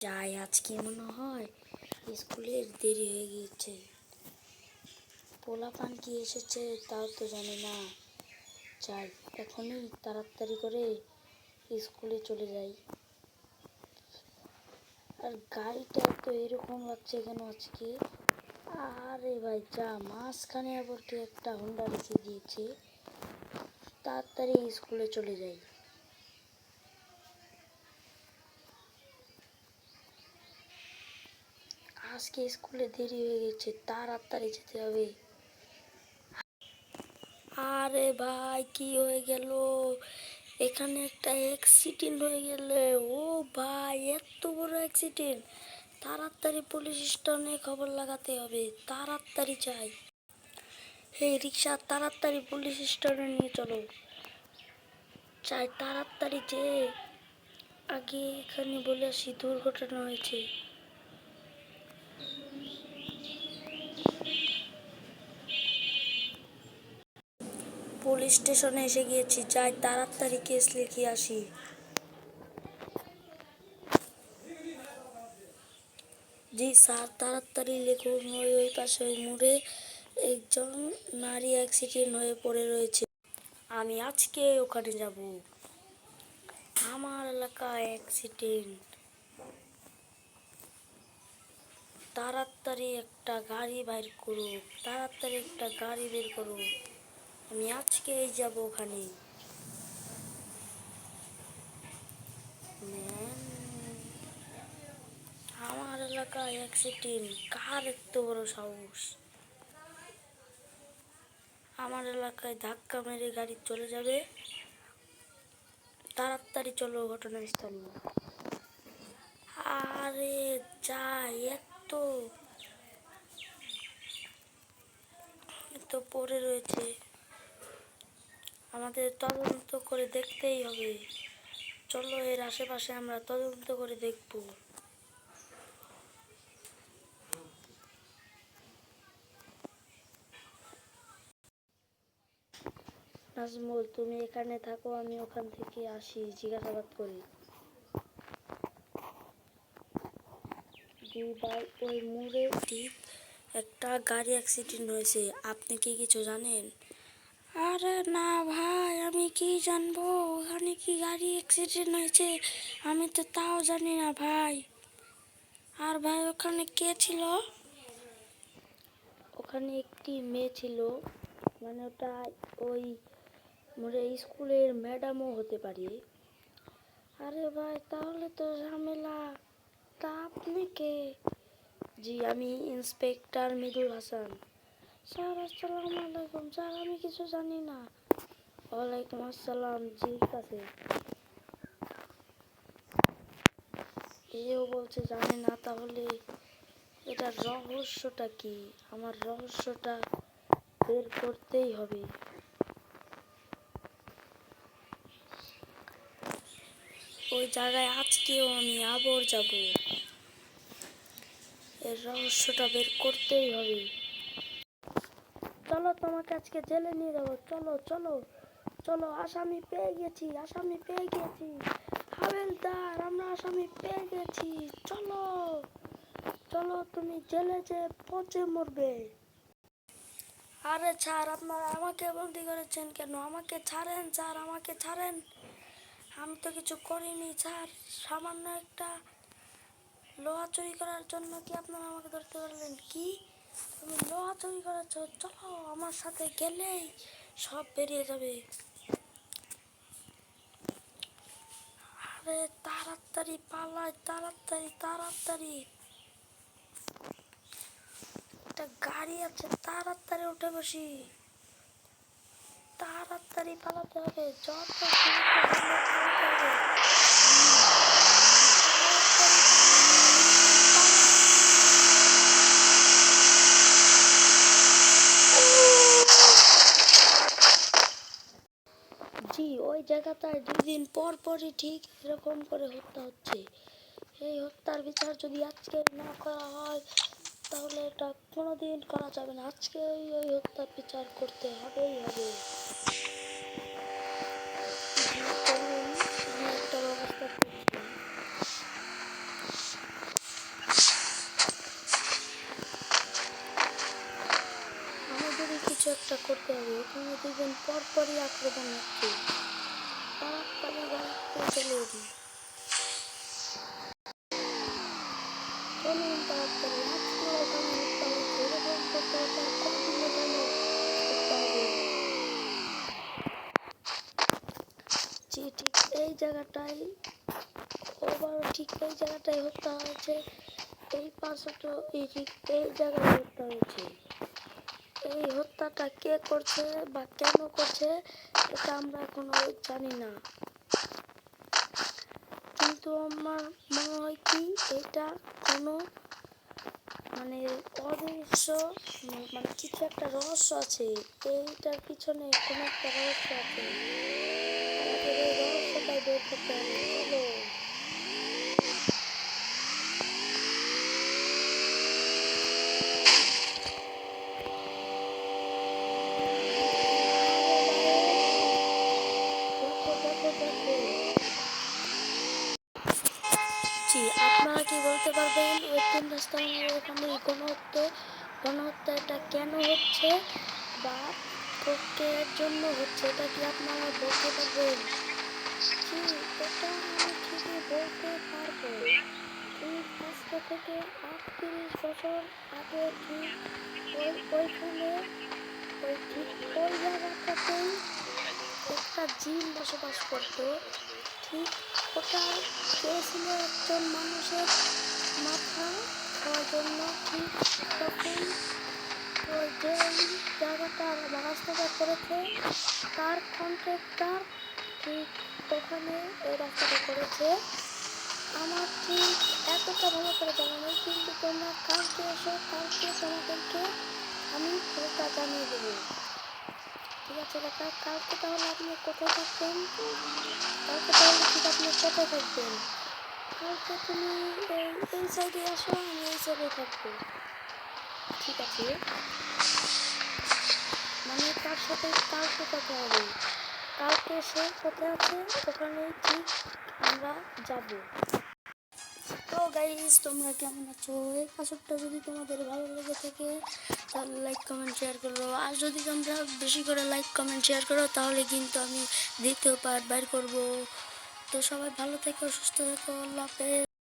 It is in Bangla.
যাই, আজকে মনে হয় স্কুলের দেরি হয়ে গিয়েছে। পোলাপান কি এসেছে তাও তো জানি না। যাই, এখনই তাড়াতাড়ি করে স্কুলে চলে যাই। আর গাড়িটা তো এরকম লাগছে কেন আজকে? আরে ভাই যা, মাঝখানে আবার কি একটা হোন্ডা রেখে দিয়েছে। তাড়াতাড়ি স্কুলে চলে যাই। আজকে স্কুলে দেরি হয়ে গেছে, তাড়াতাড়ি যেতে হবে। আরে ভাই কি হয়ে গেল? এখানে একটা অ্যাক্সিডেন্ট হয়ে গেল। ও ভাই, এত বড় অ্যাক্সিডেন্ট! তাড়াতাড়ি পুলিশ স্টেশনে খবর লাগাতে হবে, তাড়াতাড়ি যাই। হে রিক্সা, তাড়াতাড়ি পুলিশ স্টেশনে নিয়ে চলো। চাই তাড়াতাড়ি যে আগে এখানে বলে আসি দুর্ঘটনা হয়েছে। পুলিশ স্টেশনে এসে গিয়েছি, যাই তাড়াতাড়ি কেস লিখে আসি। জি স্যার, তাড়াতাড়ি লিখুন। ওই পাশে ওই মোড়ে একজন নারী অ্যাক্সিডেন্ট হয়ে পড়ে রয়েছে। আমি আজকে ওখানে যাব। আমার এলাকায় অ্যাক্সিডেন্ট। তাড়াতাড়ি একটা গাড়ি বের করো, তাড়াতাড়ি একটা গাড়ি বের করো। আমি আজকেই যাব ওখানে। ম্যাম, আমার এলাকায় অ্যাক্সিডেন্ট। কার এত বড় সাহস আমার এলাকায় ধাক্কা মেরে গাড়ি চলে যাবে? তাড়াতাড়ি চলো ঘটনাস্থলে। আরে যাই, এত পড়ে রয়েছে, আমাদের তদন্ত করে দেখতেই হবে। চলো এর আশেপাশে আমরা তদন্ত করে দেখব। নাজমুল, তুমি এখানে থাকো, আমি ওখান থেকে আসি, জিজ্ঞাসাবাদ করি। জি ভাই, ওই মোড়ে ঠিক একটা গাড়ি অ্যাক্সিডেন্ট হয়েছে, আপনি কি কিছু জানেন? আরে না ভাই, আমি কি জানবো ওখানে কি গাড়ি অ্যাক্সিডেন্ট হয়েছে? আমি তো তাও জানি না ভাই। আর ভাই ওখানে কে ছিল? ওখানে একটি মেয়ে ছিল, মানে ওটা ওই মোরে স্কুলের ম্যাডামও হতে পারে। আরে ভাই তাহলে তো ঝামেলা। তা আপনি কে? জি, আমি ইন্সপেক্টর মৃদুল হাসান। স্যার আসসালামু আলাইকুম। স্যার আমি কিছু জানি না। ওয়ালাইকুম আসসালাম। জি ঠিক আছে। এও বলছে জানে না, তাহলে এটার রহস্যটা কি? আমার রহস্যটা বের করতেই হবে। ওই জায়গায় আজকেও আমি আবার যাব। এর রহস্যটা বের করতেই হবে। চলো তোমাকে আজকে জেলে নিয়ে যাবো। চলো চলো চলো, আসামি পেয়ে গেছি, আসামি পেয়ে গেছি। হাবেলদার, আমরা আসামি পেয়ে গেছি। চলো চলো, তুমি জেলে যে পচে মরবে। আরে স্যার, আপনারা আমাকে বন্দি করেছেন কেন? আমাকে ছাড়েন স্যার, আমাকে ছাড়েন। আমি তো কিছু করিনি স্যার, সামান্য একটা লোহা চুরি করার জন্য কি আপনারা আমাকে ধরতে পারলেন? কি তুমি লোহা চুরি করেছো? চলো আমার সাথে, গেলেই সব বেরিয়ে যাবে। আরে তাড়াতাড়ি পালাই, তাড়াতাড়ি তাড়াতাড়ি। একটা গাড়ি আছে, তাড়াতাড়ি উঠে বসি। তাড়াতাড়ি পালাতে হবে, যত দ্রুত সম্ভব পালাতে হবে। জি, ওই জায়গাটায় 2 দিন পর পরই ঠিক এরকম করে হত্যা হচ্ছে। এই হত্যার বিচার যদি আজকে না করা হয় তাহলে এটা কোনোদিন করা যাবে না। আজকে ওই হত্যার বিচার করতে হবেই হবে। জি চলুন, আমি একটা ব্যবস্থা করছি। একটা করতে হবে। এখানে দেখবেন পরপরই আক্রমণ হচ্ছে, তাড়াতাড়ি গাড়িতে চলে এলি। চলুন তাড়াতাড়ি, আজকে ওখানে হত্যা হয়েছে, এরকম করতে হতে আর কতদিন এখানে হত্যা হবে। জি ঠিক এই জায়গাটাই, ওভার ঠিক এই জায়গাটায় হত্যা হয়েছে, এই পাশটা এই ঠিক এই জায়গায় হত্যা হয়েছে। এই হত্যাটা কে করছে বা কেন করছে এটা আমরা এখনো জানি না, কিন্তু আমার মনে হয় কি এটা কোনো মানে অদৃশ্য মানে কিছু একটা রহস্য আছে, এইটার পিছনে কোনো একটা রহস্য আছে, আমাদের এই রহস্যটাই বের করতে হবে। চলো দেখো দেখো দেখো। জি আপনারা কি বলতে পারবেন ওই 3 রাস্তার এখানে গণহত্যা এটা কেন হচ্ছে বা এর জন্য হচ্ছে, এটা কি আপনারা বলতে পারবেন? জি এটা আমি ঠিকই বলতে পারবো। ঠিক আজকে থেকে 38 বছর আগে ঠিক ওইখানে ঠিক ওই জায়গাটাতেই একটা জিন বসবাস করতো। ঠিক ওটা চেয়েছিল একজন মানুষের মাথা খাওয়ার জন্য। ঠিক তখন ওই যে জায়গাটা রাস্তাটা করেছে তার কন্ট্রাক্টর ঠিক ওখানে এই রাস্তাটা করেছে। আমার ঠিক এতটা ভালো করে জানা নেই, কিন্তু তোমরা কালকে এসো, কালকে তোমাদেরকে আমি পুরোটা জানিয়ে দেবো। ঠিক আছে কাকা, কালকে তাহলে আপনি কোথায় থাকবেন? কালকে তাহলে ঠিক আপনি কোথায় থাকবেন? কালকে তুমি এই সাইডে আসো, আমি এই সাইডে থাকবো। ঠিক আছে, মানে তার সাথে কালকে কথা হবে। কালকে সে কোথায় আছে ওখানে ঠিক আমরা যাব। তো গাইস তোমরা কেমন আছো? এই কাজটা যদি তোমাদের ভালো লেগে থাকে তাহলে লাইক কমেন্ট শেয়ার করো, আর যদি তোমরা বেশি করে লাইক কমেন্ট শেয়ার করো তাহলে কিন্তু আমি দ্বিতীয় পার্ট বের করবো। তো সবাই ভালো থেকো, সুস্থ থেকো, আল্লাহ হাফেজ।